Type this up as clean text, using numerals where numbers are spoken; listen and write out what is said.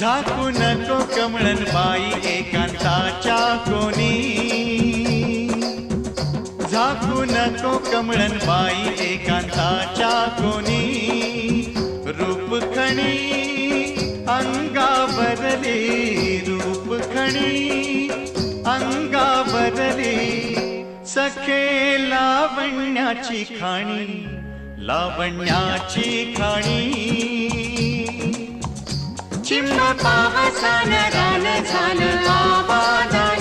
झाकू नको कमळन बाई एकांताच्या कोणी, झाकू नको कमळन बाई एकांताच्या कोणी, रूप खणी अंगावरली, रूप खणी अंगावरली, सखे लावण्याची खाणी, लावण्याची खाणी. चिंब पावसान रान झालं आबादानी,